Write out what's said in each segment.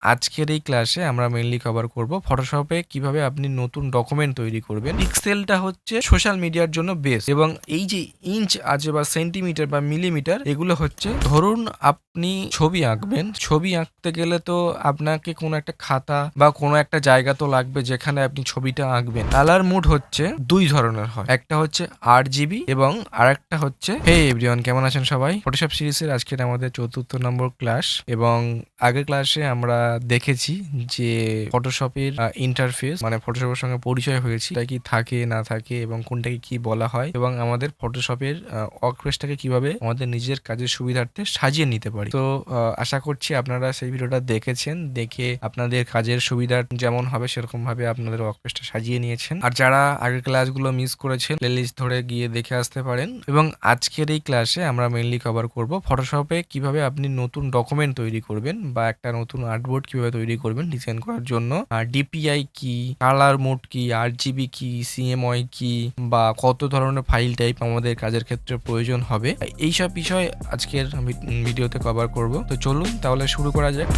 আজকের এই ক্লাসে আমরা মেইনলি কভার করব ফটোশপে কিভাবে আপনি নতুন ডকুমেন্ট তৈরি করবেন। পিক্সেলটা হচ্ছে সোশ্যাল মিডিয়ার জন্য বেস, এবং এই যে ইঞ্চ আছে বা সেন্টিমিটার বা মিলিমিটার, এগুলো হচ্ছে ধরুন আপনি ছবি আঁকবেন। ছবি আঁকতে গেলে তো আপনাকে কোনো একটা খাতা বা কোনো একটা জায়গা তো লাগবে যেখানে আপনি ছবিটা আঁকবেন। কালার মোড হচ্ছে দুই ধরনের হয়, একটা হচ্ছে RGB এবং আরেকটা হচ্ছে হে এভরিওয়ান, কেমন আছেন সবাই? ফটোশপ সিরিজের আজকের আমাদের ৪র্থ নম্বর ক্লাস, এবং আগের ক্লাসে আমরা দেখেছি যে ফটোশপের ইন্টারফেস মানে ফটোশপের সঙ্গে পরিচয় হয়েছি, এটা কি থাকে না থাকে এবং কোনটাকে কি বলা হয়, এবং আমাদের ফটোশপের ওয়ার্কস্পেসটাকে কিভাবে আমাদের নিজের কাজের সুবিধার্থে সাজিয়ে নিতে পারি। তো আশা করছি আপনারা সেই ভিডিওটা দেখেছেন, দেখে আপনাদের কাজের সুবিধা যেমন হবে সেরকম ভাবে আপনাদের ওয়ার্কস্পেসটা সাজিয়ে নিয়েছেন। আর যারা আগের ক্লাসগুলো মিস করেছেন, প্লেলিস্ট ধরে গিয়ে দেখে আসতে পারেন। এবং আজকের এই ক্লাসে আমরা মেইনলি কভার করব ফটোশপে কিভাবে আপনি নতুন ডকুমেন্ট তৈরি করবেন বা একটা নতুন আর্টবোর্ড কিভাবে তৈরি করবেন ডিজাইন করার জন্য। আর DPI কি, কালার মোড কি, RGB কি, CMY কি, বা কত ধরনের ফাইল টাইপ আমাদের কাজের ক্ষেত্রে প্রয়োজন হবে, এইসব বিষয় আজকের ভিডিওতে কভার করব। তো চলুন তাহলে শুরু করা যাক।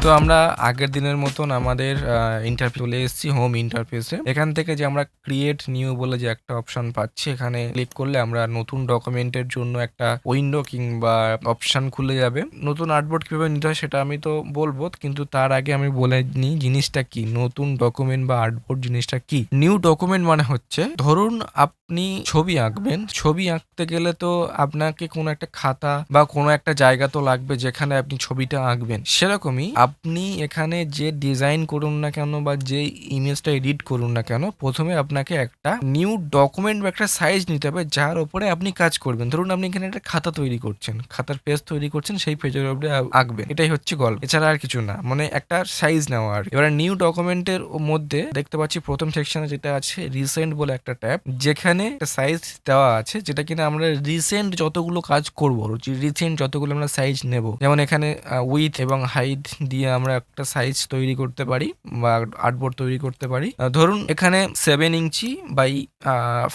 তো আমরা আগের দিনের মতন আমাদের ইন্টারফেস চলে এসেছি, হোম ইন্টারফেসে। এখান থেকে যে আমরা ক্রিয়েট নিউ বলে যে একটা অপশন পাচ্ছি, এখানে ক্লিক করলে আমরা নতুন ডকুমেন্টের জন্য একটা উইন্ডো কিংবা অপশন খুলে যাবে। নতুন আর্টবোর্ড কিভাবে নিতে হয় সেটা আমি তো বলবো, কিন্তু তার আগে আমি বলে নিই জিনিসটা কি, নতুন ডকুমেন্ট বা আর্টবোর্ড জিনিসটা কি। নিউ ডকুমেন্ট মানে হচ্ছে ধরুন আপনি ছবি আঁকবেন। ছবি আঁকতে গেলে তো আপনাকে কোনো একটা খাতা বা কোনো একটা জায়গা তো লাগবে যেখানে আপনি ছবিটা আঁকবেন। সেরকমই আপনি এখানে যে ডিজাইন করুন না কেন বা যে ইমেজটা এডিট করুন না কেন, প্রথমে আপনাকে একটা নিউ ডকুমেন্ট বা একটা সাইজ নিতে হবে যার উপরে আপনি কাজ করবেন। ধরুন আপনি এখানে একটা খাতা তৈরি করছেন, খাতার পেজ তৈরি করছেন, সেই পেজের উপরে আঁকবেন, এটাই হচ্ছে গল্প, এছাড়া আর কিছু না, মানে একটা সাইজ নেওয়া। আর এবার নিউ ডকুমেন্টের মধ্যে দেখতে পাচ্ছি প্রথম সেকশনে যেটা আছে রিসেন্ট বলে একটা ট্যাব, যেখানে একটা সাইজ দেওয়া আছে যেটা কিনা আমরা রিসেন্ট যতগুলো কাজ করবো, রিসেন্ট যতগুলো আমরা সাইজ নেব, যেমন এখানে উইথ এবং হাইট দিয়ে আমরা একটা সাইজ তৈরি করতে পারি বা আর্টবোর্ড তৈরি করতে পারি। ধরুন এখানে 7 ইঞ্চি বাই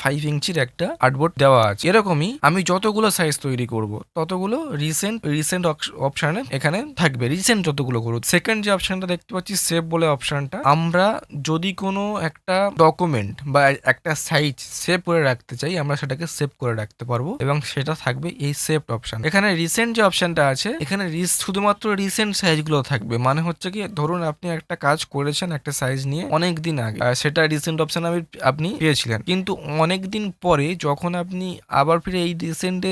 5 ইঞ্চির একটা আর্টবোর্ড দেওয়া আছে। এরকমই আমি যতগুলো সাইজ তৈরি করব ততগুলো রিসেন্ট অপশনে এখানে থাকবে, রিসেন্ট যতগুলো করব। সেকেন্ড যে অপশনটা দেখতে পাচ্ছি সেভ বলে অপশনটা, আমরা যদি কোনো একটা ডকুমেন্ট বা একটা সাইজ সেভ করে রাখতে চাই, আমরা সেটাকে সেভ করে রাখতে পারবো এবং সেটা থাকবে এই সেভ অপশন। এখানে রিসেন্ট যে অপশনটা আছে, এখানে শুধুমাত্র রিসেন্ট সাইজগুলো থাকবে। মানে হচ্ছে কি, ধরুন আপনি একটা কাজ করেছেন একটা সাইজ নিয়ে অনেক দিন আগে, সেটা রিসেন্ট অপশন আপনি পেয়েছিলেন, কিন্তু অনেক দিন পরে যখন আপনি আবার ফিরে এই রিসেন্টে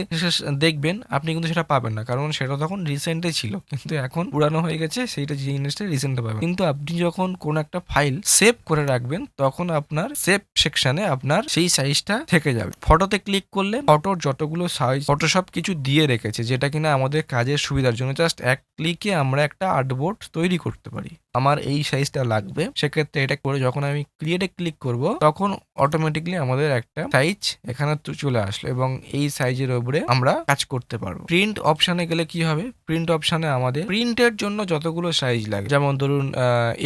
দেখবেন, আপনি কিন্তু সেটা পাবেন না, কারণ সেটা তখন রিসেন্টে ছিল, কিন্তু এখন পুরানো হয়ে গেছে, সেইটা জিনিসটা রিসেন্টে পাবেন। কিন্তু আপনি যখন কোন একটা ফাইল সেভ করে রাখবেন, তখন আপনার সেভ সেকশনে আপনার সেই সাইজটা থেকে যাবে। ফটোতে ক্লিক করলে ফটোর যতগুলো সাইজ ফটোশপ কিছু দিয়ে রেখেছে, যেটা কিনা আমাদের কাজের সুবিধার জন্য জাস্ট এক ক্লিকে আমরা একটা আর্টবোর্ড তৈরি করতে পারি। আমার এই সাইজটা লাগবে, সেক্ষেত্রে এটা করে যখন আমি ক্রিয়েটে ক্লিক করব, তখন অটোমেটিকলি আমাদের একটা সাইজ এখানে চলে আসলো এবং এই সাইজের উপরে আমরা কাজ করতে পারবো। প্রিন্ট অপশনে গেলে কি হবে, প্রিন্ট অপশনে আমাদের প্রিন্টের জন্য যতগুলো সাইজ লাগে, যেমন ধরুন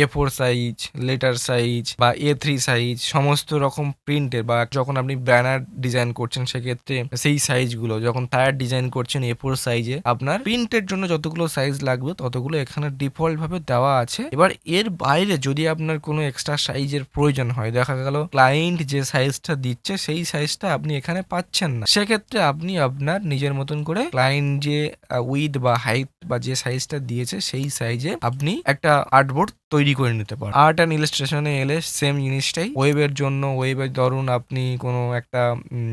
A4 সাইজ, লেটার সাইজ বা A3 সাইজ, সমস্ত রকম প্রিন্টের, বা যখন আপনি ব্যানার ডিজাইন করছেন সেক্ষেত্রে সেই সাইজগুলো, যখন টায়ার ডিজাইন করছেন A4 সাইজে, আপনার প্রিন্টের জন্য যতগুলো সাইজ লাগবে ততগুলো এখানে ডিফল্ট ভাবে দেওয়া আছে। এবার এর বাইরে যদি আপনার কোনো এক্সট্রা সাইজের প্রয়োজন হয়, দেখা গেল ক্লায়েন্ট যে সাইজটা দিচ্ছে সেই সাইজটা আপনি এখানে পাচ্ছেন না, সেক্ষেত্রে আপনি আপনার নিজের মতন করে ক্লায়েন্ট যে উইথ বা হাইট বা যে সাইজটা দিয়েছে সেই সাইজে আপনি একটা আর্টবোর্ড তৈরি করে নিতে পারেন। আর্ট অ্যান্ড ইলাস্ট্রেশনে এলে সেম জিনিসটাই। ওয়েবের জন্য, ওয়েবের ধরুন আপনি কোনো একটা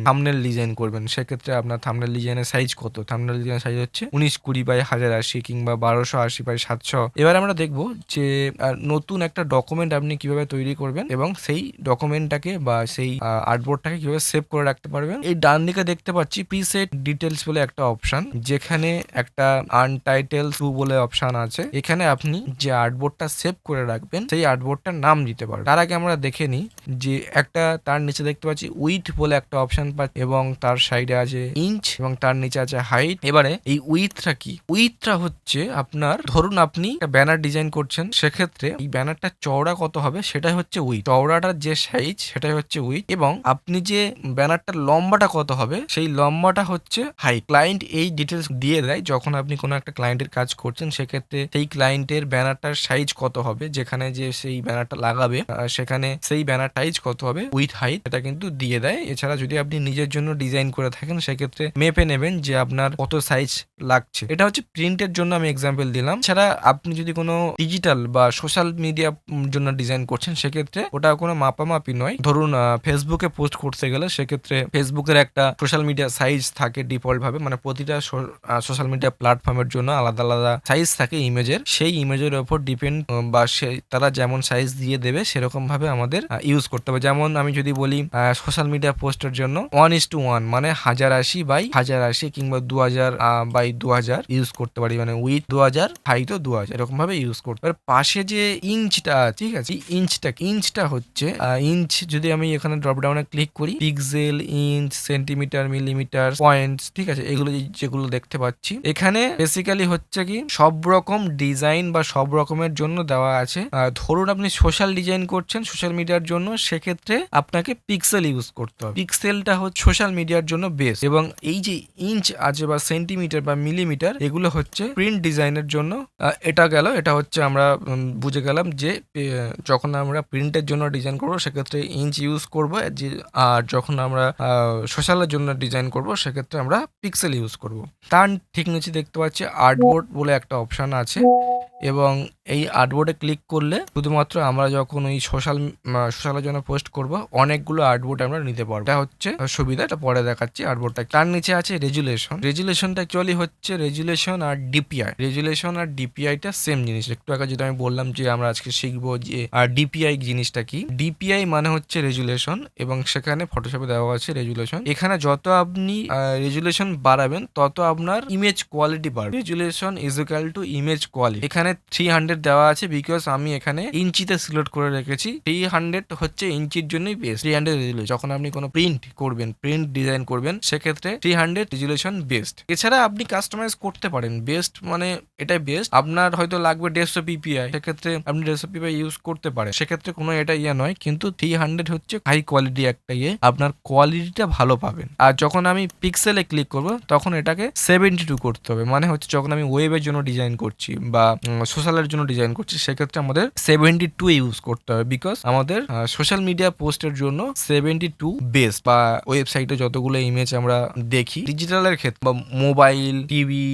থাম্বনেল ডিজাইন করবেন, সেক্ষেত্রে আপনার থাম্বনেল ডিজাইনের সাইজ কত, থাম্বনেল ডিজাইনের সাইজ হচ্ছে 1920 বাই 1080 কিংবা 1280 বাই 700। এবার আমরা দেখবো যে নতুন একটা ডকুমেন্ট আপনি কিভাবে তৈরি করবেন এবং সেই ডকুমেন্টটাকে বা সেই আর্টবোর্ডটাকে কিভাবে সেভ করে রাখতে পারবেন। এই ডান দিকে দেখতে পাচ্ছি প্রিসেট ডিটেলস বলে একটা অপশন, যেখানে একটা আনটাইটেল 2 বলে অপশন আছে। এখানে আপনি যে আর্টবোর্ডটা সেভ করে রাখবেন, সেই আর্টবোর্ডটার নাম দিতে পারবেন। তার আগে আমরা দেখে নিই যে একটা তার নিচে দেখতে পাচ্ছি উইথ বলে একটা অপশন পাচ্ছি এবং তার সাইডে আছে ইঞ্চ এবং তার নিচে আছে হাইট। এবারে এই উইথটা কি? উইথটা হচ্ছে আপনার, ধরুন আপনি একটা ব্যানার ডিজাইন করছেন, সেক্ষেত্রে এই ব্যানারটা চওড়া কত হবে সেটাই হচ্ছে উইথ। চওড়াটার যে সাইজ সেটাই হচ্ছে উইথ, এবং আপনি যে ব্যানারটার লম্বাটা কত হবে সেই লম্বাটা হচ্ছে হাইট। ক্লায়েন্ট এই ডিটেলস দিয়ে দেয় যখন আপনি কোনো একটা ক্লায়েন্টের কাজ করছেন, সেক্ষেত্রে সেই ক্লায়েন্টের ব্যানারটার সাইজ কত হবে, যেখানে যে সেই ব্যানারটা লাগাবে সেখানে সেই ব্যানার সাইজ কত হবে উইথ হাইট, এটা কিন্তু দিয়ে দেয়। এছাড়া যদি আপনি নিজের জন্য ডিজাইন করে থাকেন সেক্ষেত্রে মেপে নেবেন যে আপনার কত সাইজ লাগছে। এটা হচ্ছে প্রিন্টের জন্য আমি এক্সাম্পল দিলাম। ছাড়া আপনি যদি কোনো ডিজিটাল বা সোশ্যাল মিডিয়া জন্য ডিজাইন করছেন, সেক্ষেত্রে ওটা কোনো মাপামাপি নয়। ধরুন ফেসবুকে পোস্ট করতে গেলে সেক্ষেত্রে ফেসবুকের একটা সোশ্যাল মিডিয়া সাইজ থাকে ডিফল্ট ভাবে, মানে প্রতিটা সোশ্যাল মিডিয়া প্ল্যাটফর্মের জন্য আলাদা আলাদা সাইজ থাকে ইমেজের। সেই ইমেজের উপর ডিপেন্ড বা তারা যেমন সাইজ দিয়ে দেবে সেরকম ভাবে আমাদের ইউজ করতে হবে। যেমন আমি যদি বলি সোশ্যাল মিডিয়া পোস্টের জন্য 1:1 মানে 1080 বাই 1080 কিংবা 2000 বাই 2000 ইউজ করতে পারি, মানে উইথ 2000 হাইটও 2000 এরকম ভাবে ইউজ করতে পারি। পাশে যে ইঞ্চটা, ঠিক আছে, ইঞ্চটা হচ্ছে ইঞ্চ। যদি আমি এখানে ড্রপ ডাউনে ক্লিক করি, pixel, inch, centimetre, millimetre, points, ঠিক আছে, এগুলো যেগুলো দেখতে পাচ্ছি এখানে বেসিক্যালি হচ্ছে কি সব রকম ডিজাইন বা সব রকমের জন্য দেওয়া আছে। ধরুন আপনি সোশ্যাল ডিজাইন করছেন সোশ্যাল মিডিয়ার জন্য, সেক্ষেত্রে আপনাকে পিক্সেল ইউজ করতে হবে। পিক্সেলটা হচ্ছে সোশ্যাল মিডিয়ার জন্য বেস্ট, এবং এই যে ইঞ্চ আছে বা সেন্টিমিটার বা মিলিমিটার এগুলো হচ্ছে প্রিন্ট ডিজাইনের জন্য। এটা গেল, এটা হচ্ছে আমরা বুঝে গেলাম যে যখন আমরা প্রিন্টের জন্য ডিজাইন করবো সেক্ষেত্রে ইঞ্চ ইউজ করবো, আর যখন আমরা সোশ্যালের জন্য ডিজাইন করবো সেক্ষেত্রে আমরা পিক্সেল ইউজ করব। তার ঠিক নিচে দেখতে পাচ্ছি আর্টবোর্ড বলে একটা অপশন আছে, এবং এই আর্টবোর্ডে ক্লিক করলে শুধুমাত্র আমরা যখন ওই সোশ্যালের জন্য পোস্ট করব অনেকগুলো আর্টবোর্ড আমরা নিতে পারবো। এটা হচ্ছে সুবিধা, এটা পরে দেখাচ্ছি আর্টবোর্ডটা। তার নিচে আছে রেজুলেশনটা অ্যাকচুয়ালি হচ্ছে রেজুলেশন আর ডিপিআইটা সেম জিনিস। একটু আগে যেটা আমি বললাম যে আমরা আজকে শিখবো যে ডিপিআই জিনিসটা কি। ডিপিআই মানে হচ্ছে রেজুলেশন, এবং সেখানে ফটোশপে দেওয়া আছে রেজুলেশন। এখানে যত আপনি রেজুলেশন বাড়াবেন তত আপনার ইমেজ কোয়ালিটি বাড়বে। Resolution is equal to image quality. এখানে 300 দেওয়া আছে বিকজ আমি এখানে ইঞ্চিতে সিলেক্ট করে রেখেছি। 300 হচ্ছে ইঞ্চির জন্যই বেস্ট। 300 রেজুলেশন যখন আপনি কোনো প্রিন্ট ডিজাইন করবেন সেক্ষেত্রে 300 রেজুলেশন বেস্ট। এছাড়া আপনি কাস্টমাইজ করতে পারেন। বেস্ট মানে এটাই বেস্ট। আপনার হয়তো লাগবে 150 পিপিআই, সেক্ষেত্রে আপনি 150 পিপিআই ইউজ করতে পারেন, সেক্ষেত্রে কোনো এটা নয়। কিন্তু 300 হচ্ছে হাই কোয়ালিটি একটা আপনার কোয়ালিটিটা ভালো পাবেন। আর যখন আমি পিক্সেলে ক্লিক করব তখন এটাকে 72 করতে হবে, মানে হচ্ছে যখন আমি ওয়েবের জন্য ডিজাইন করছি বা সোশ্যালের জন্য ডিজাইন করছি সেক্ষেত্রে আমাদের 72 ইউজ করতে হবে, বিকজ আমাদের সোশ্যাল মিডিয়া পোস্টের জন্য 72 বেস্ট। বা ওয়েবসাইটে যতগুলো ইমেজ আমরা দেখি ডিজিটালের ক্ষেত্রে বা মোবাইল, টিভি,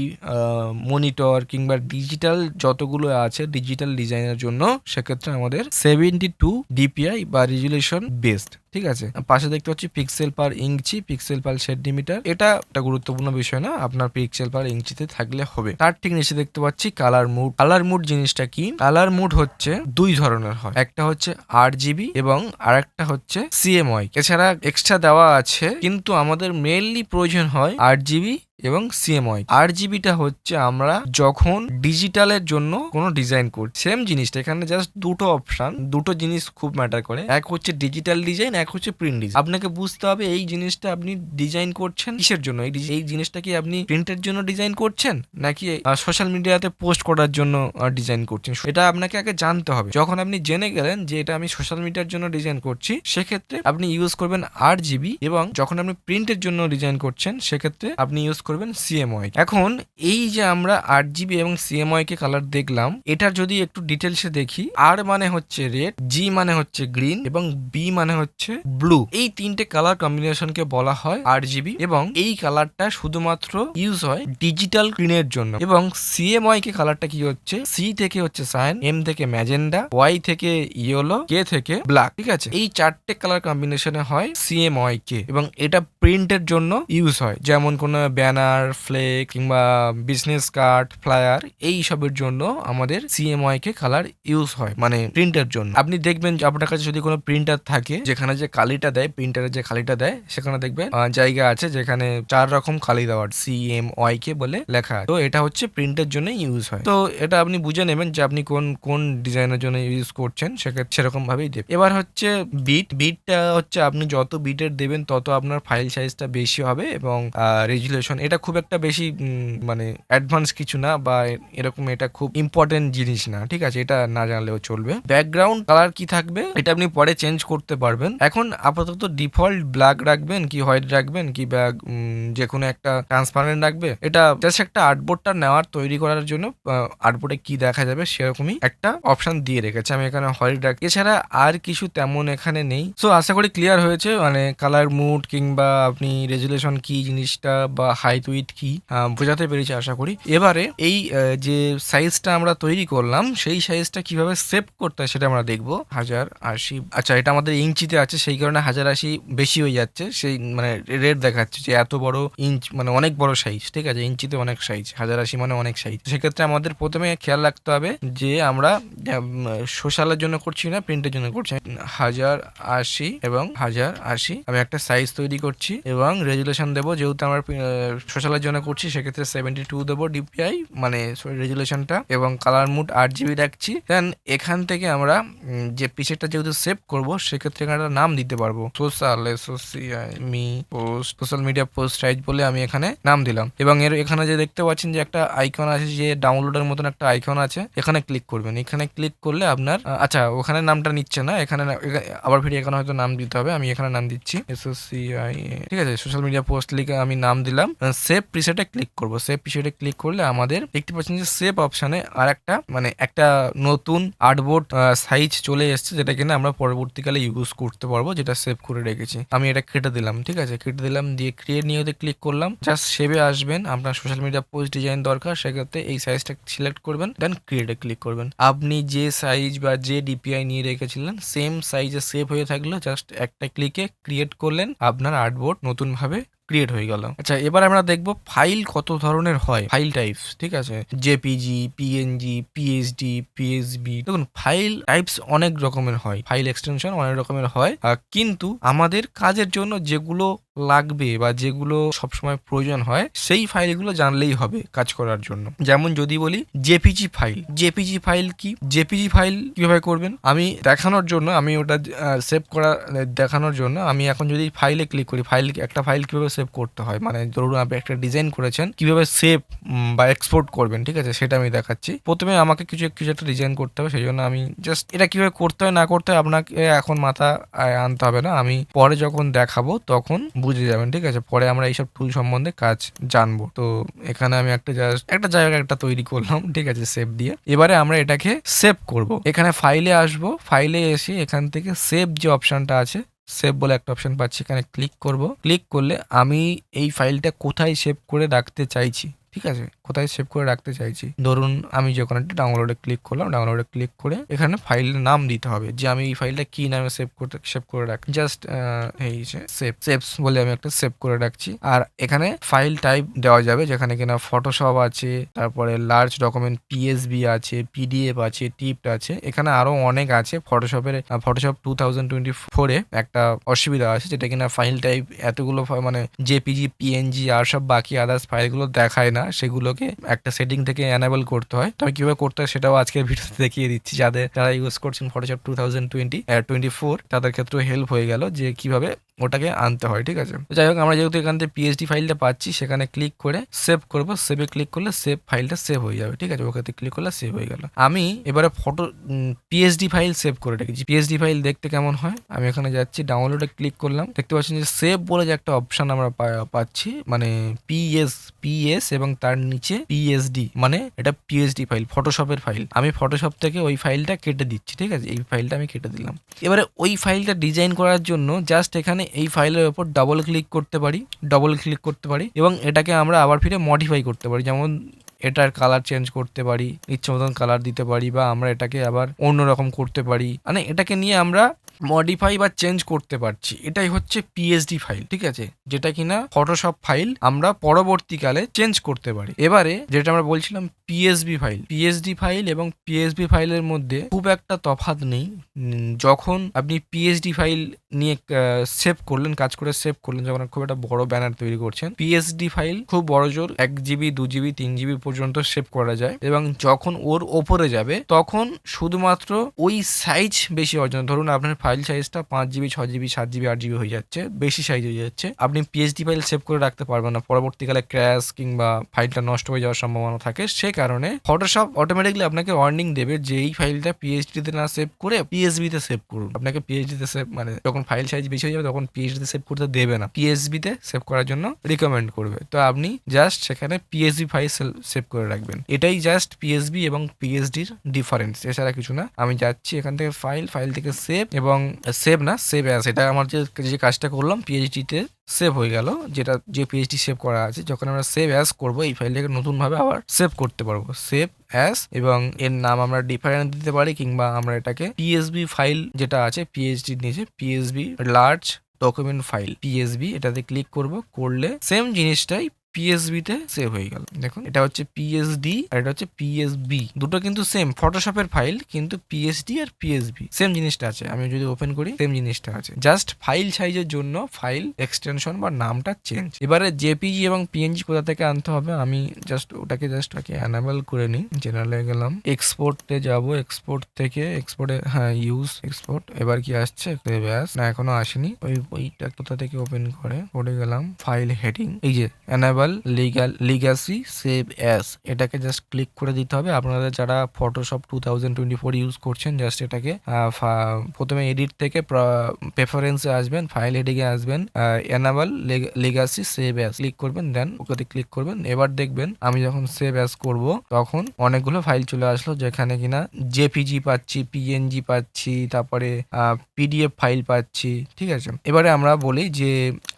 মনিটর কিংবা ডিজিটাল যতগুলো আছে ডিজিটাল ডিজাইনের জন্য, সেক্ষেত্রে আমাদের 72 ডিপিআই বা রেজুলেশন বেস্ট। ঠিক আছে, পাশে দেখতে পাচ্ছি পিক্সেল পার ইঞ্চি, পিক্সেল পার সেন্টিমিটার। এটা একটা গুরুত্বপূর্ণ বিষয় না, আপনার পিক্সেল পার ইঞ্চিতে থাকলে হবে। তার ঠিক নিচে দেখতে পাচ্ছি কালার মুড জিনিসটা কি? কালার মুড হচ্ছে দুই ধরনের হয়, একটা হচ্ছে RGB এবং আরেকটা হচ্ছে CMYK। এছাড়া এক্সট্রা দেওয়া আছে, কিন্তু আমাদের মেইনলি প্রয়োজন হয় RGB এবং CMYK। RGBটা হচ্ছে আমরা যখন ডিজিটালের জন্য কোনো ডিজাইন করছি, সেম জিনিসটা এখানে জাস্ট দুটো অপশন, দুটো জিনিস খুব ম্যাটার করে। এক হচ্ছে ডিজিটাল ডিজাইন, এক হচ্ছে প্রিন্ট ডিজাইন। আপনাকে বুঝতে হবে এই জিনিসটা আপনি ডিজাইন করছেন কিসের জন্য। এই জিনিসটা কি আপনি প্রিন্টের জন্য ডিজাইন করছেন নাকি সোশ্যাল মিডিয়াতে পোস্ট করার জন্য ডিজাইন করছেন, এটা আপনাকে আগে জানতে হবে। যখন আপনি জেনে গেলেন যে এটা আমি সোশ্যাল মিডিয়ার জন্য ডিজাইন করছি, সেক্ষেত্রে আপনি ইউজ করবেন RGB, এবং যখন আপনি প্রিন্টের জন্য ডিজাইন করছেন সেক্ষেত্রে আপনি ইউজ করবেন CMYK। এখন এই যে আমরা RGB এবং CMYK কালার দেখলাম, এটার যদি একটু ডিটেলসে দেখি, R মানে হচ্ছে রেড, G মানে হচ্ছে গ্রিন এবং B মানে হচ্ছে ব্লু। এই তিনটে কালার কম্বিনেশনকে বলা হয় RGB, এবং এই কালারটা শুধুমাত্র ইউজ হয় ডিজিটাল স্ক্রিনের জন্য। এবং CMYK কালারটা কি হচ্ছে, C থেকে হচ্ছে সায়ান, M থেকে ম্যাজেন্ডা, Y থেকে ইয়েলো, K থেকে ব্ল্যাক। ঠিক আছে, এই চারটে কালার কম্বিনেশনে হয় CMYK, এবং এটা প্রিন্টের জন্য ইউজ হয়। যেমন কোনো ব্যানার ব্যানার, ফ্লেক্স কিংবা বিজনেস কার্ড, ফ্লায়ার এই সবের জন্য আমাদের CMYK কালার ইউজ হয়, মানে প্রিন্টের জন্য। আপনি দেখবেন যে আপনার কাছে যদি কোনো প্রিন্টার থাকে যেখানে যে কালিটা দেয়, প্রিন্টারের যে কালিটা দেয়, সেখানে দেখবেন জায়গা আছে যেখানে 4 রকম কালি দেওয়ার CMYK বলে লেখা আছে। তো এটা হচ্ছে প্রিন্টের জন্য ইউজ হয়। তো এটা আপনি বুঝে নেবেন যে আপনি কোন ডিজাইনের জন্য ইউজ করছেন, সেক্ষেত্রে সেরকম ভাবেই দেবেন। এবার হচ্ছে বিটটা হচ্ছে আপনি যত বিটের দেবেন তত আপনার ফাইল সাইজটা বেশি হবে এবং রেজুলেশন এটা খুব একটা বেশি মানে অ্যাডভান্স কিছু না বা এরকম এটা খুব ইম্পর্টেন্ট জিনিস না, ঠিক আছে, এটা না জানলেও চলবে। ব্যাকগ্রাউন্ড কালার কি থাকবে এটা আপনি পরে চেঞ্জ করতে পারবেন। এখন আপাতত ডিফল্ট ব্ল্যাক রাখবেন কি হোয়াইট রাখবেন কি যে কোনো একটা ট্রান্সপারেন্ট রাখবে, এটা জাস্ট একটা আর্টবোর্ডটা নেওয়ার তৈরি করার জন্য আর্টবোর্ডে কি দেখা যাবে সেরকমই একটা অপশন দিয়ে রেখেছে। আমি এখানে হোয়াইট রাখি, এছাড়া আর কিছু তেমন এখানে নেই। সো আশা করি ক্লিয়ার হয়েছে, মানে কালার মুড কিংবা আপনি রেজুলেশন কি জিনিসটা বা হাইট উইথ কি বোঝাতে পেরেছি আশা করি। এবারে এই যে সাইজটা আমরা তৈরি করলাম সেই সাইজটা কিভাবে সেভ করতে হয় সেটা আমরা দেখবো। 1080, আচ্ছা এটা আমাদের ইঞ্চিতে আছে সেই কারণে 1080 বেশি হয়ে যাচ্ছে, সেই মানে রেড দেখাচ্ছে যে এত বড় ইঞ্চ মানে অনেক বড় সাইজ, ঠিক আছে, ইঞ্চিতে অনেক সাইজ, 1080 মানে অনেক সাইজ। সেক্ষেত্রে আমাদের প্রথমে খেয়াল রাখতে হবে যে আমরা সোশ্যালের জন্য করছি না প্রিন্টের জন্য করছি। 1080 এবং 1080 আমি একটা সাইজ তৈরি করছি এবং রেজুলেশন দেবো, যেহেতু আমরা সোশ্যালের জন্য করছি সেক্ষেত্রে 72 দেবো DPI মানে রেজুলেশনটা, এবং কালার মুড 8GB রাখছি। দেন এখান থেকে আমরা যে পিকচারটা যেহেতু সেভ করব সেক্ষেত্রে এখানে একটা নাম দিতে পারবো, সোশ্যাল মিডিয়া পোস্ট সাইজ বলে আমি এখানে নাম দিলাম। এবং এখানে যে দেখতে পাচ্ছেন যে একটা আইকন আছে, যে ডাউনলোডের মতন একটা আইকন আছে, এখানে ক্লিক করবেন। এখানে ক্লিক করলে আপনার আচ্ছা ওখানে নামটা নিচ্ছে না, এখানে আবার ফিরে এখানে হয়তো নাম দিতে হবে, আমি এখানে নাম দিচ্ছি SOCIA, ঠিক আছে, সোশ্যাল মিডিয়া পোস্ট লিখে আমি নাম দিলাম। সেভ প্রিসেটে ক্লিক করব। সেভ প্রিসেটে ক্লিক করলে আমাদের দেখতে পাচ্ছেন যে সেভ অপশনে আর একটা মানে একটা নতুন আর্টবোর্ড সাইজ চলে এসেছে, যেটা কিনা আমরা পরবর্তীকালে ইউজ করতে পারবো, যেটা সেভ করে রেখেছি। আমি এটা কেটে দিলাম, ঠিক আছে, কেটে দিলাম, দিয়ে ক্রিয়েট নিউতে ক্লিক করলাম। জাস্ট সেভে আসবেন, আপনার সোশ্যাল মিডিয়া পোস্ট ডিজাইন দরকার সেক্ষেত্রে এই সাইজটা সিলেক্ট করবেন, দেন ক্রিয়েটে ক্লিক করবেন। আপনি যে সাইজ বা যে DPI নিয়ে রেখেছিলেন সেম সাইজে সেভ হয়ে থাকলো, জাস্ট একটা ক্লিকে ক্রিয়েট করলেন, আপনার আর্টবোর্ড নতুন ভাবে ক্রিয়েট হয়ে গেল। আচ্ছা এবার আমরা দেখবো ফাইল কত ধরনের হয়, ফাইল টাইপস, ঠিক আছে, JPG, PNG, PSD, PSB। দেখুন ফাইল টাইপস অনেক রকমের হয়, ফাইল এক্সটেনশন অনেক রকমের হয়, কিন্তু আমাদের কাজের জন্য যেগুলো লাগবে বা যেগুলো সবসময় প্রয়োজন হয় সেই ফাইলগুলো জানলেই হবে কাজ করার জন্য। যেমন যদি বলি জেপিজি ফাইল কি, জেপিজি ফাইল কিভাবে করবেন আমি দেখানোর জন্য, আমি ওটা সেভ করা দেখানোর জন্য আমি এখন যদি ফাইলে ক্লিক করি, একটা ফাইল কিভাবে সেভ করতে হয়, মানে ধরুন আপনি একটা ডিজাইন করেছেন কিভাবে সেভ বা এক্সপোর্ট করবেন, ঠিক আছে, সেটা আমি দেখাচ্ছি। প্রথমে আমাকে কিছু একটা ডিজাইন করতে হবে, সেই জন্য আমি জাস্ট এটা কিভাবে করতে হয় না করতে হয় আপনাকে এখন মাথা আনতে হবে না, আমি পরে যখন দেখাবো তখন বুঝে যাবেন, ঠিক আছে, পরে আমরা এইসব টুল সম্বন্ধে কাজ জানবো। তো এখানে আমি একটা জায়গা একটা তৈরি করলাম, ঠিক আছে, সেভ দিয়ে। এবারে আমরা এটাকে সেভ করব। এখানে ফাইলে আসবো, ফাইলে এসে এখান থেকে সেভ যে অপশনটা আছে, সেভ বলে একটা অপশন পাচ্ছি, এখানে ক্লিক করব। ক্লিক করলে আমি এই ফাইলটা কোথায় সেভ করে রাখতে চাইছি, ঠিক আছে, কোথায় সেভ করে রাখতে চাইছি, ধরুন আমি যখন একটা ডাউনলোডে ক্লিক করলাম, ডাউনলোডে ক্লিক করে এখানে ফাইলের নাম দিতে হবে যে আমি এই ফাইলটা কি নামে সেভ করে রাখি। জাস্ট এই যে সেভস বলে আমি একটা সেভ করে রাখছি। আর এখানে ফাইল টাইপ দেওয়া যাবে, যেখানে কিনা ফটোশপ আছে, তারপরে লার্জ ডকুমেন্ট PSB আছে, PDF আছে, টিপড আছে, এখানে আরো অনেক আছে। ফটোশপ 2024 এ একটা অসুবিধা আছে, যেটা কিনা ফাইল টাইপ এতগুলো মানে JPG, PNG আর সব বাকি আদার্স ফাইলগুলো দেখায় না, সেগুলোকে একটা সেটিং থেকে এনাবেল করতে হয়। তো আমি কিভাবে করতে হয় সেটাও আজকের ভিডিওতে দেখিয়ে দিচ্ছি, যারা ইউজ করছেন ফটোশপ 2024 তাদের ক্ষেত্রে হেল্প হয়ে গেল যে কিভাবে ওটাকে আনতে হয়, ঠিক আছে। যাই হোক, আমরা যেহেতু এখান থেকে PSD ফাইলটা পাচ্ছি, সেখানে ক্লিক করে সেভ করব। সেভে ক্লিক করলে ফাইলটা সেভ হয়ে যাবে, ঠিক আছে, ওখানে ক্লিক করলে সেভ হয়ে গেল। আমি এবারে PSD ফাইল সেভ করে রেখেছি। PSD ফাইল দেখতে কেমন হয়, আমি এখানে যাচ্ছি, ডাউনলোডে ক্লিক করলাম, দেখতে পাচ্ছেন যে সেভ বলে যে একটা অপশন আমরা পাচ্ছি, মানে PS এবং তার নিচে PSD, মানে এটা PSD ফাইল, ফটোশপের ফাইল। আমি ফটোশপ থেকে ওই ফাইলটা কেটে দিচ্ছি, ঠিক আছে, এই ফাইলটা আমি কেটে দিলাম। এবারে ওই ফাইলটা ডিজাইন করার জন্য জাস্ট এখানে এই ফাইলের উপর ডাবল ক্লিক করতে পারি এবং এটাকে আমরা আবার ফিরে মডিফাই করতে পারি। যেমন এটার কালার চেঞ্জ করতে পারি, ইচ্ছে মতন কালার দিতে পারি, বা আমরা এটাকে আবার অন্যরকম করতে পারি, মানে এটাকে নিয়ে আমরা মডিফাই বা চেঞ্জ করতে পারছি। এটাই হচ্ছে পিএসডি ফাইল, ঠিক আছে, যেটা কিনা ফটোশপ ফাইল আমরা পরবর্তীকালে চেঞ্জ করতে পারি। এবারে যেটা আমরা বলছিলাম পিএসবি ফাইল, পিএসডি ফাইল এবং পিএসবি ফাইলের মধ্যে খুব একটা তফাৎ নেই। যখন আপনি পিএসডি ফাইল নিয়ে সেভ করলেন, কাজ করে সেভ করলেন, যখন খুব একটা বড় ব্যানার তৈরি করছেন, পিএসডি ফাইল খুব বড় জোর 1 GB 2 GB 3 GB পর্যন্ত সেভ করা যায়, এবং যখন ওর ওপরে যাবে তখন শুধুমাত্র ওই সাইজ বেশি অর্জন, ধরুন আপনার ফাইল সাইজটা 5 GB 6 GB 7 GB 8 GB হয়ে যাচ্ছে, বেশি সাইজ হয়ে যাচ্ছে, আপনি পিএসডি ফাইল সেভ করে রাখতে পারবেন না, পরবর্তীকালে ক্র্যাশ কিংবা ফাইলটা নষ্ট হয়ে যাওয়ার সম্ভাবনা থাকে। সে কারণে ফটোশপ অটোমেটিকলি আপনাকে ওয়ার্নিং দেবে যে এই ফাইলটা পিএইচডি তে না সেভ করে পিএসবি তে সেভ করুন। আপনাকে পিএইচডি তে সেভ, মানে যখন ফাইল সাইজ বেশি হয়ে যাবে তখন পিএইচডি তে সেভ করতে দেবে না, পিএসবি তে সেভ করার জন্য রিকমেন্ড করবে। তো আপনি জাস্ট সেখানে পিএসবি ফাইল সেভ করে রাখবেন। এটাই জাস্ট পিএসবি এবং পিএইচডির ডিফারেন্স, এছাড়া কিছু না। আমি যাচ্ছি এখান থেকে ফাইল থেকে সেভ, এবং সেভ অ্যাজ, এটা আমার যে কাজটা করলাম পিএইচডি তে সেভ হয়ে গেল, যেটা যে পিএইচডি সেভ করা আছে। যখন আমরা সেভ অ্যাজ করবো এই ফাইলটাকে নতুন ভাবে আবার সেভ করতে পারবো, সেভ অ্যাজ, এবং এর নাম আমরা ডিফারেন্ট দিতে পারি, কিংবা আমরা এটাকে পিএসবি ফাইল যেটা আছে পিএইচডির নিচে PSB large document file PSB, এটাতে ক্লিক করলে সেম জিনিসটাই পিএসবি তে সেভ হয়ে গেল। দেখুন এটা হচ্ছে পিএসডি আর এটা হচ্ছে পিএসবি, দুটো কিন্তু সেম ফটোশপের ফাইল, কিন্তু পিএসডি আর পিএসবি সেম জিনিসটা আছে। আমি যদি ওপেন করি সেম জিনিসটা আছে, জাস্ট ফাইল সাইজের জন্য ফাইল এক্সটেনশন বা নামটা চেঞ্জ। এবারে জেপিজি এবং পিএনজি কোথা থেকে আনতে হবে, আমি ওটাকে অ্যানাবেল করে নিই। জেনারেলে গেলাম, এক্সপোর্টে যাব, এক্সপোর্ট থেকে এক্সপোর্টে, হ্যাঁ ইউজ এক্সপোর্ট। এবার কি আসছে, ব্যাস না এখনো আসেনি, ওইটা কোথা থেকে ওপেন করে গেলাম, ফাইল হেডিং, এই যে অ্যানাবেল লিগ্যাসি সেভ অ্যাজ, এটাকে জাস্ট ক্লিক করে দিতে হবে। আপনারা যারা ফটোশপ 2024 ইউজ করছেন, জাস্ট এটাকে প্রথমে এডিট থেকে প্রেফারেন্সে আসবেন, ফাইল হেডিংয়ে আসবেন, enable legacy save as click করবেন, দেন ওকে ক্লিক করবেন। এবার দেখবেন আমি যখন সেভ অ্যাজ করব তখন অনেকগুলো ফাইল চলে আসলো, যেখানে কিনা জেপিজি পাচ্ছি, পিএনজি পাচ্ছি, তারপরে পিডিএফ ফাইল পাচ্ছি, ঠিক আছে। এবারে আমরা বলি যে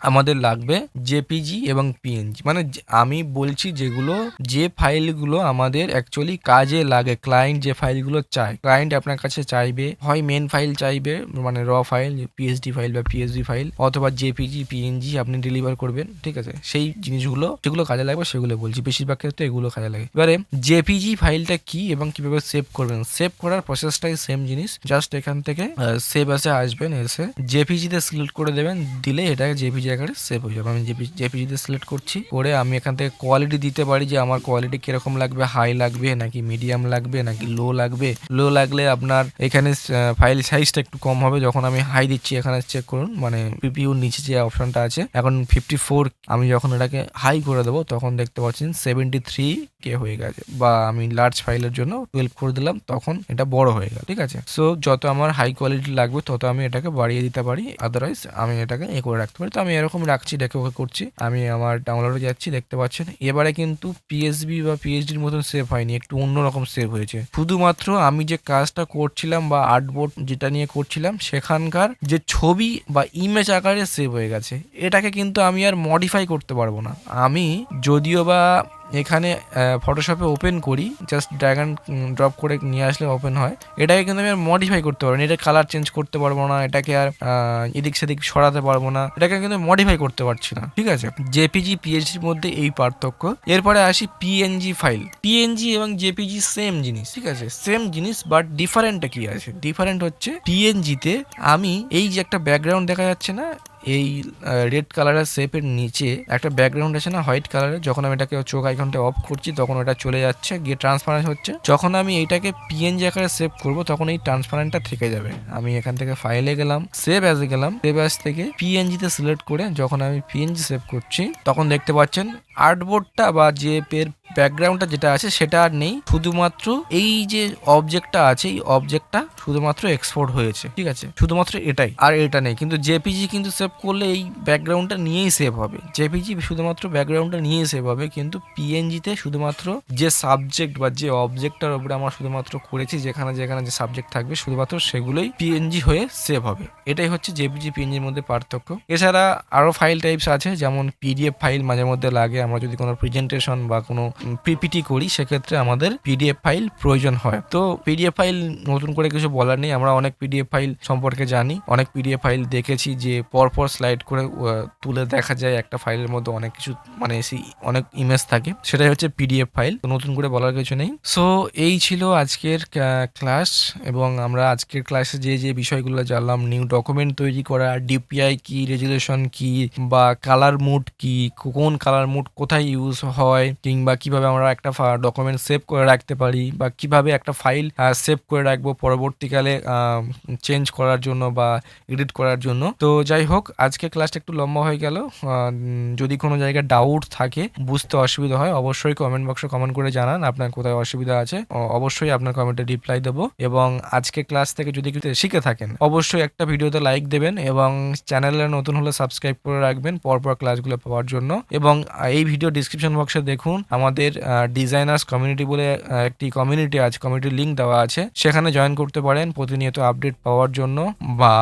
আমাদের লাগবে জেপিজি এবং পিএনজি, মানে আমি বলছি যেগুলো, যে ফাইলগুলো আমাদের অ্যাকচুয়ালি কাজে লাগে, ক্লায়েন্ট যে ফাইলগুলো চায়, ক্লায়েন্ট আপনার কাছে চাইবে হয় মেন ফাইল চাইবে, মানে র ফাইল পিএসডি ফাইল বা পিএসবি ফাইল, অথবা জেপিজি পিএনজি আপনি ডেলিভার করবেন, ঠিক আছে। সেই জিনিসগুলো যেগুলো কাজে লাগবে সেগুলো বলছি, বেশিরভাগ ক্ষেত্রে এগুলো কাজে লাগে। এবারে জেপিজি ফাইলটা কি এবং কিভাবে সেভ করবেন, সেভ করার প্রসেসটাই সেম জিনিস, জাস্ট এখান থেকে সেভ আসে আসবেন, এসে জেপিজি তে সিলেক্ট করে দেবেন, দিলে এটা জেপিজি আকারে সেভ হয়ে যাবে। আমি জেপিজি তে সিলেক্ট করছি, করে আমি এখান থেকে কোয়ালিটি দিতে পারি যে আমার কোয়ালিটি কিরকম লাগবে, হাই লাগবে নাকি মিডিয়াম লাগবে নাকি লো লাগবে। লো লাগলে আপনার এখানে ফাইল সাইজটা একটু কম হবে। যখন আমি হাই দিচ্ছি, এখানে চেক করুন, মানে পিপিউর নিচে যে অপশনটা আছে এখন 54, আমি যখন এটাকে হাই করে দেবো তখন দেখতে পাচ্ছেন 73K হয়ে গেছে, বা আমি লার্জ ফাইলের জন্য 12 করে দিলাম, তখন এটা বড় হয়ে গেল, ঠিক আছে। সো যত আমার হাই কোয়ালিটি লাগবে তত আমি এটাকে বাড়িয়ে দিতে পারি, আদারওয়াইজ আমি এটাকে করে রাখতে পারি। তো আমি এরকম রাখছি, দেখে ওকে করছি, আমি আমার ডাউনলোডে যাচ্ছি, দেখতে পাচ্ছেন এবারে কিন্তু পিএসবি বা পিএইচডির মতন সেভ হয়নি, একটু অন্যরকম সেভ হয়েছে। শুধুমাত্র আমি যে কাজটা করছিলাম বা আর্টবোর্ড যেটা নিয়ে করছিলাম সেখানকার যে ছবি বা ইমেজ আকারে সেভ হয়ে গেছে। এটাকে কিন্তু আমি আর মডিফাই করতে পারবো না। আমি যদিও বা এখানে ফটোশপে ওপেন করি, জাস্ট ড্র্যাগ অ্যান্ড ড্রপ করে নিয়ে আসলে ওপেন হয়, এটাকে কিন্তু আমি আর মডিফাই করতে পারবো না, এটা কালার চেঞ্জ করতে পারবো না, এটাকে আর এদিক সেদিক সরাতে পারবো না, এটাকে কিন্তু মডিফাই করতে পারছি না, ঠিক আছে। জেপিজি পিএইচডির মধ্যে এই পার্থক্য। এরপরে আসি পিএনজি ফাইল। পিএনজি এবং জেপিজি সেম জিনিস, ঠিক আছে, সেম জিনিস, বাট ডিফারেন্টটা কি আছে, ডিফারেন্ট হচ্ছে পিএনজিতে আমি এই যে একটা ব্যাকগ্রাউন্ড দেখা যাচ্ছে না, এই রেড কালারের শেপের নিচে একটা ব্যাকগ্রাউন্ড আছে না হোয়াইট কালারের, যখন আমি এটাকে চোখ আইকনটা অফ করছি তখন ওটা চলে যাচ্ছে, গিয়ে ট্রান্সপারেন্ট হচ্ছে। যখন আমি এইটাকে পিএনজি আকারে সেভ করব তখন এই ট্রান্সপারেন্টটা থেকে যাবে। আমি এখান থেকে ফাইলে গেলাম, সেভ অ্যাজে গেলাম, সেভ অ্যাজ থেকে পিএনজি তে সিলেক্ট করে যখন আমি পিএনজি সেভ করছি তখন দেখতে পাচ্ছেন আর্টবোর্ডটা বা যে ব্যাকগ্রাউন্ডটা যেটা আছে সেটা আর নেই, শুধুমাত্র এই যে অবজেক্টটা আছে এই অবজেক্টটা শুধুমাত্র এক্সপোর্ট হয়েছে, ঠিক আছে, শুধুমাত্র এটাই, আর এটা নেই। কিন্তু জেপিজি কিন্তু সেভ করলে এই ব্যাকগ্রাউন্ডটা নিয়েই সেভ হবে, জেপিজি শুধুমাত্র ব্যাকগ্রাউন্ডটা নিয়েই সেভ হবে, কিন্তু পিএনজিতে শুধুমাত্র যে সাবজেক্ট বা যে অবজেক্টটার উপরে আমরা শুধুমাত্র করেছি, যেখানে যেখানে যে সাবজেক্ট থাকবে শুধুমাত্র সেগুলোই পিএনজি হয়ে সেভ হবে। এটাই হচ্ছে জেপিজি পিএনজির মধ্যে পার্থক্য। এছাড়া আরো ফাইল টাইপস আছে, যেমন পিডিএফ ফাইল মাঝে মধ্যে লাগে, আমরা যদি কোনো প্রেজেন্টেশন বা কোনো পিপিটি করি সেক্ষেত্রে আমাদের পিডিএফ ফাইল প্রয়োজন হয়। তো পিডিএফ ফাইল নতুন করে কিছু বলার নেই, আমরা অনেক পিডিএফ ফাইল সম্পর্কে জানি, অনেক পিডিএফ ফাইল দেখেছি যে পরপর স্লাইড করে তুলে দেখা যায় একটা ফাইলের মধ্যে অনেক কিছু মানে অনেক ইমেজ থাকে, সেটাই হচ্ছে পিডিএফ ফাইল। তো নতুন করে বলার কিছু নেই। সো এই ছিল আজকের ক্লাস, এবং আমরা আজকের ক্লাসে যে বিষয়গুলো জানলাম, নিউ ডকুমেন্ট তৈরি করা, ডিপিআই কি, রেজুলেশন কি, বা কালার মুড কি, কোন কালার মুড কোথায় ইউজ হয়, কিংবা কিভাবে আমরা একটা ডকুমেন্ট সেভ করে রাখতে পারি, বা কিভাবে একটা ফাইল সেভ করে রাখবো পরবর্তীকালে চেঞ্জ করার জন্য বা এডিট করার জন্য। তো যাই হোক, আজকে ক্লাসটা একটু লম্বা হয়ে গেল। যদি কোনো জায়গায় ডাউট থাকে, বুঝতে অসুবিধা হয়, অবশ্যই কমেন্ট বক্সে কমেন্ট করে জানান আপনার কোথায় অসুবিধা আছে, অবশ্যই আপনার কমেন্টে রিপ্লাই দেবো। এবং আজকে ক্লাস থেকে যদি কিছু শিখে থাকেন, অবশ্যই একটা ভিডিওতে লাইক দেবেন, এবং চ্যানেলে নতুন হলে সাবস্ক্রাইব করে রাখবেন পরপর ক্লাসগুলো পাওয়ার জন্য। এবং এই ভিডিও ডিসক্রিপশন বক্সে দেখুন আমাদের ডিজাইনার্স কমিউনিটি বলে একটি কমিউনিটি আছে, কমিউনিটির লিঙ্ক দেওয়া আছে, সেখানে জয়েন করতে পারেন প্রতিনিয়ত আপডেট পাওয়ার জন্য বা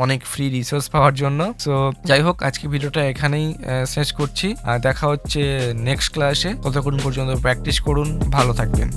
অনেক ফ্রি রিসোর্স পাওয়ার জন্য। সো যাই হোক, আজকে ভিডিওটা এখানেই শেষ করছি, দেখা হচ্ছে নেক্সট ক্লাসে। ততক্ষণ পর্যন্ত প্র্যাকটিস করুন, ভালো থাকবেন।